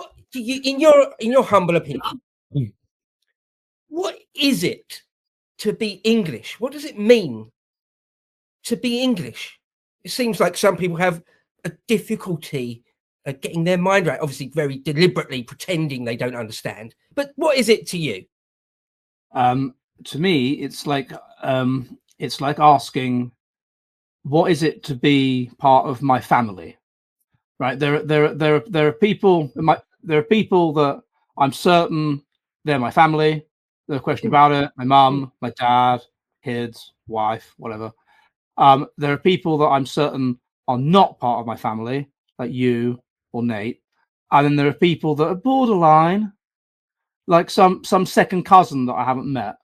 What do you, in your humble opinion, what is it to be English? What does it mean to be English? It seems like some people have a difficulty getting their mind right, obviously very deliberately pretending they don't understand. But what is it to you? To me, it's like asking, what is it to be part of my family? Right? There are people that I'm certain they're my family. No question about it. My mum, my dad, kids, wife, whatever. There are people that I'm certain are not part of my family, like you or Nate. And then there are people that are borderline, like some second cousin that I haven't met.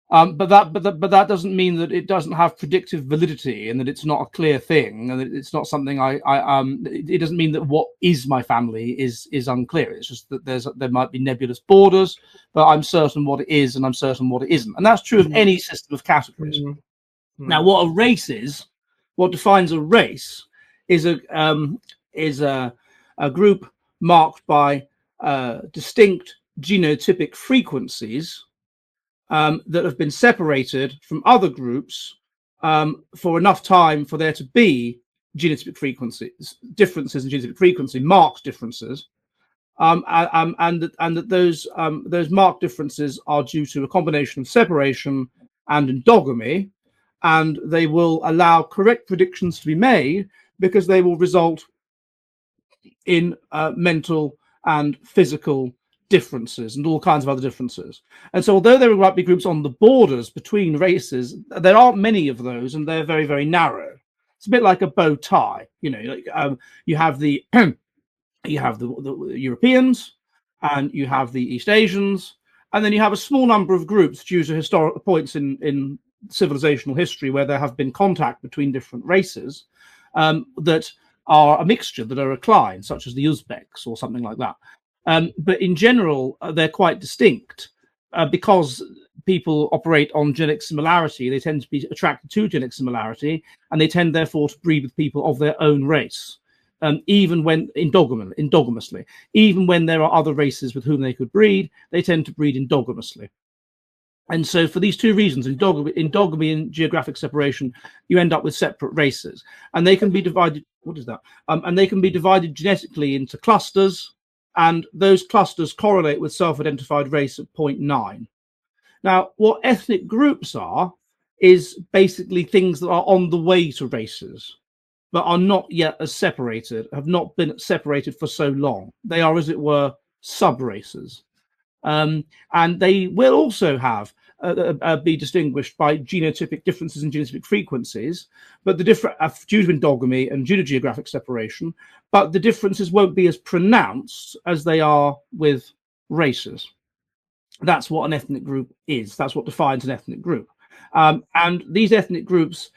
But that doesn't mean that it doesn't have predictive validity and that it's not a clear thing and that it's not something it doesn't mean that what is my family is unclear. It's just that there might be nebulous borders, but I'm certain what it is and I'm certain what it isn't. And that's true of any system of categories. Now, what a race is, what defines a race is a group marked by distinct genotypic frequencies that have been separated from other groups for enough time for there to be genotypic frequencies, differences in genotypic frequency, marked differences, and that those marked differences are due to a combination of separation and endogamy, and they will allow correct predictions to be made because they will result in mental and physical differences and all kinds of other differences. And so although there might be groups on the borders between races, there aren't many of those, and they're very, very narrow. It's a bit like a bow tie, you have the the Europeans, and you have the East Asians, and then you have a small number of groups due to historic points in civilizational history where there have been contact between different races that are a mixture, that are a cline, such as the Uzbeks or something like that. But in general, they're quite distinct because people operate on genetic similarity. They tend to be attracted to genetic similarity, and they tend, therefore, to breed with people of their own race, even when endogamously. Even when there are other races with whom they could breed, they tend to breed endogamously. And so for these two reasons, endogamy and geographic separation, you end up with separate races. And they can be divided, what is that? And they can be divided genetically into clusters, and those clusters correlate with self-identified race at 0.9. Now, what ethnic groups are is basically things that are on the way to races, but are not yet as separated, have not been separated for so long. They are, as it were, sub-races. And they will also have be distinguished by genotypic differences in genotypic frequencies, but the different due to endogamy and due to geographic separation, but the differences won't be as pronounced as they are with races. That's what an ethnic group is. That's what defines an ethnic group. And these ethnic groups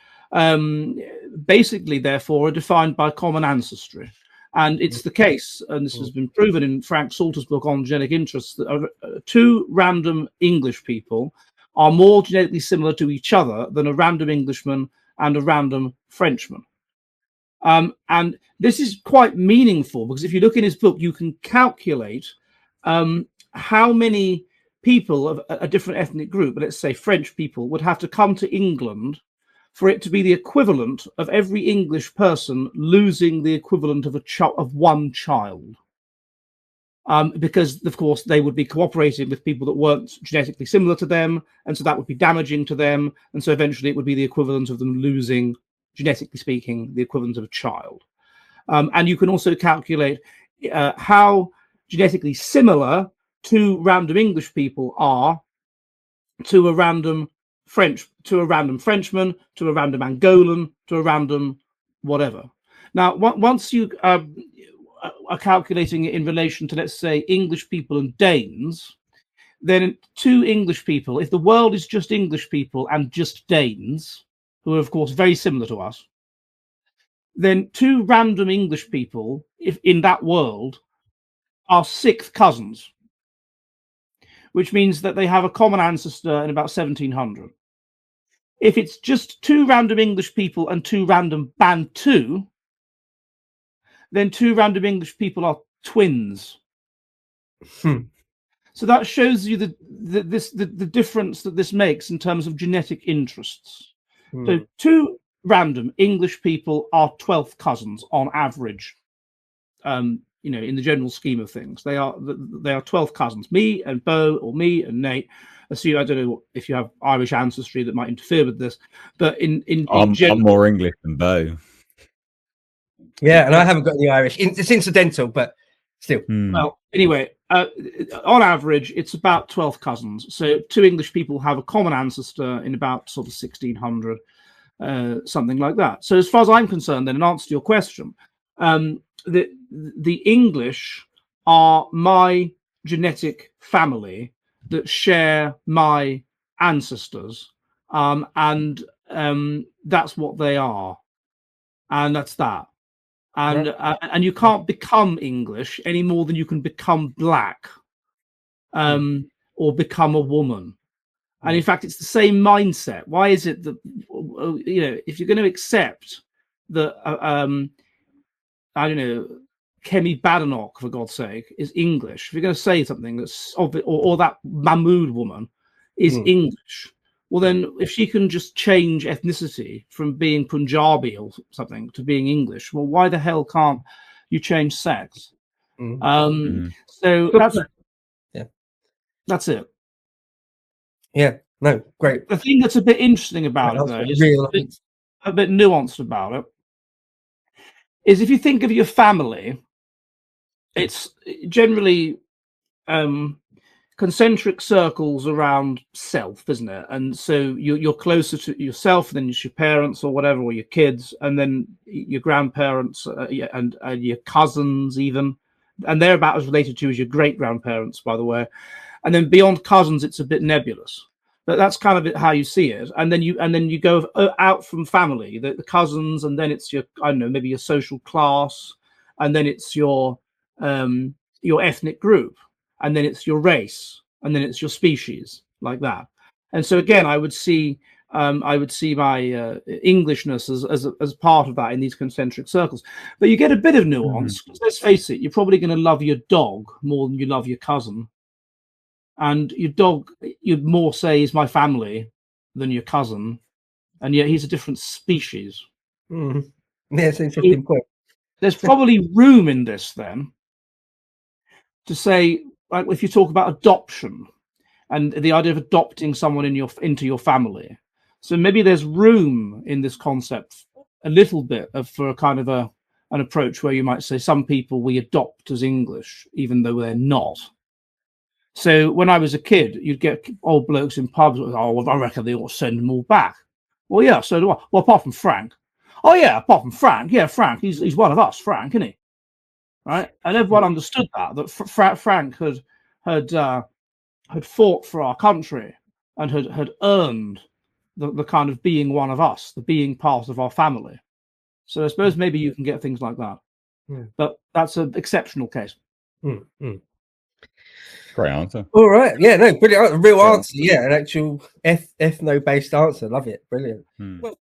basically, therefore, are defined by common ancestry. And it's the case, and this has been proven in Frank Salter's book on genetic interests, that two random English people are more genetically similar to each other than a random Englishman and a random Frenchman. And this is quite meaningful because if you look in his book, you can calculate how many people of a different ethnic group, let's say French people, would have to come to England for it to be the equivalent of every English person losing the equivalent of one child. Because, of course, they would be cooperating with people that weren't genetically similar to them, and so that would be damaging to them, and so eventually it would be the equivalent of them losing, genetically speaking, the equivalent of a child. And you can also calculate how genetically similar two random English people are to a random French, to a random Frenchman, to a random Angolan, to a random whatever. Now, once you are calculating it in relation to, let's say, English people and Danes, then two English people, if the world is just English people and just Danes, who are, of course, very similar to us, then two random English people, if in that world, are sixth cousins, which means that they have a common ancestor in about 1700. If it's just two random English people and two random Bantu, then two random English people are twins. So that shows you the difference that this makes in terms of genetic interests. So two random English people are 12th cousins on average. You know, in the general scheme of things, they are 12th cousins. Me and Bo, or me and Nate. Assume, I don't know if you have Irish ancestry that might interfere with this, but I'm more English than Bo. Yeah, and I haven't got any Irish. It's incidental, but still. Well, anyway, on average, it's about 12 cousins. So two English people have a common ancestor in about sort of 1600, something like that. So as far as I'm concerned, then, in answer to your question, the English are my genetic family that share my ancestors, and that's what they are, and that's that. And and you can't become English any more than you can become black, or become a woman. And in fact, it's the same mindset. Why is it that, you know, if you're going to accept that, I don't know, Kemi Badenoch, for God's sake, is English, if you're going to say something that's or that Mahmood woman is English, well, then if she can just change ethnicity from being Punjabi or something to being English, well, why the hell can't you change sex? So that's it. Yeah, no, great. The thing that's a bit interesting about it, though, is a bit nuanced about it, is if you think of your family, it's generally concentric circles around self, isn't it? And so you're closer to yourself than your parents or whatever, or your kids, and then your grandparents and your cousins even, and they're about as related to you as your great grandparents, by the way. And then beyond cousins, it's a bit nebulous, but that's kind of how you see it. And then you go out from family, the cousins, and then it's your, I don't know, maybe your social class, and then it's your ethnic group, and then it's your race, and then it's your species, like that. And so again, I would see my Englishness as part of that in these concentric circles. But you get a bit of nuance. Let's face it, you're probably going to love your dog more than you love your cousin. And your dog, you'd more say is my family than your cousin, and yet he's a different species. Yeah, it's an interesting point. There's probably room in this then to say, like, if you talk about adoption and the idea of adopting someone into your family, so maybe there's room in this concept a little bit for a kind of an approach where you might say some people we adopt as English even though they're not. So when I was a kid, you'd get old blokes in pubs. Oh, well, I reckon they ought to send them all back. Well, yeah, so do I. Well, apart from Frank. Oh, yeah, apart from Frank. Yeah, Frank. He's one of us, Frank, isn't he? Right? And everyone understood that Frank had fought for our country and had earned the kind of being one of us, the being part of our family. So I suppose maybe you can get things like that. But that's an exceptional case. Great answer. All right. Yeah, no, brilliant. A real answer. Yeah, an actual ethno-based answer. Love it. Brilliant. Well,